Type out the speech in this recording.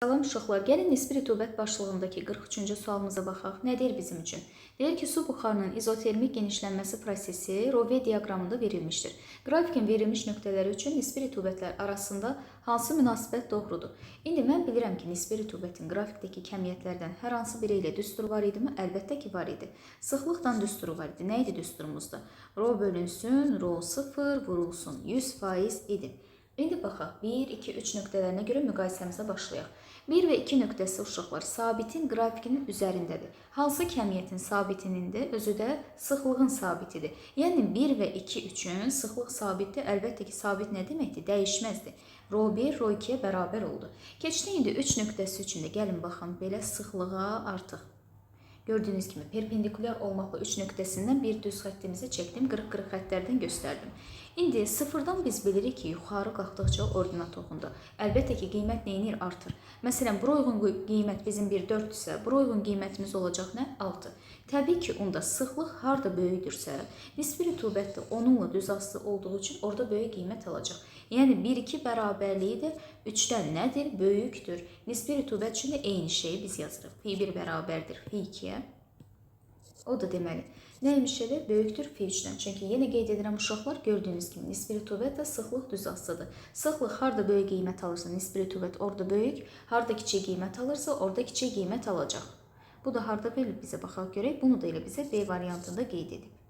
Salam uşaqlar, gəlin nisbi rütubət başlığındakı 43-cü sualımıza baxaq. Nə deyir bizim üçün? Deyir ki, su buxarının izotermik genişlənməsi prosesi Rove diaqramında verilmişdir. Qrafikin verilmiş nöqtələri üçün nisbi rütubətlər arasında hansı münasibət doğrudur? İndi mən bilirəm ki, nisbi rütubətin qrafikdəki kəmiyyətlərdən hər hansı biri ilə düsturu var idimi? Əlbəttə ki, var idi. Sıxlıqdan düsturu var idi. Nə idi düsturumuzda? Rho bölünsün, rho 0 vurulsun 100% idi. İndi baxaq, 1, 2, 3 nöqtələrinə görə müqayisəmizə başlayaq. 1 və 2 nöqtəsi uşaqlar sabitin qrafikinin üzərindədir. Hansı kəmiyyətin sabitinin də özü də sıxlığın sabitidir. Yəni 1 və 2 üçün sıxlıq sabitdir. Əlbəttə ki, sabit nə deməkdir? Dəyişməzdir. Rho 1, rho 2-yə bərabər oldu. Keçdik indi 3 nöqtəsi üçün də gəlin baxın belə sıxlığa artıq. Gördüyünüz kimi perpendikulyar olmaqla 3 nöqtəsindən bir düz xəttimizi çəkdim, qırıq-qırıq xəttlərdən göstərdim. İndi sıfırdan biz bilirik ki, yuxarı qalxdıqca ordinat oxundu. Əlbəttə ki, qiymət neyinir? Artır. Məsələn, bura uyğun qiymət bizim bir 4-dürsə, bura uyğun qiymətimiz olacaq nə? 6. Təbii ki, onda sıxlıq harda böyükdürsə, nisbi rütubət də onunla düz asılı olduğu üçün orada böyük qiymət alacaq. Yəni 1-2 bərabərliyi də 3-dən nədir? Böyükdür. Nisbi rütubət üçün də eyni şeyi biz yazırıq. Fi 1 bərabərdir fi 2-yə. O da deməli, nəymiş elə? Böyükdür fi 3-dən. Çünki yenə qeyd edirəm uşaqlar, gördüyünüz kimi nisbi rütubət və sıxlıq düz asılıdır. Sıxlıq harda böyük qiymət alırsa, nisbi rütubət orada böyük, harda kiçik qiymət alırsa, orada kiçik qiymət alacaq. Bu da harda verilib bizə baxaq görək. Bunu da elə bizə B variantında qeyd edib.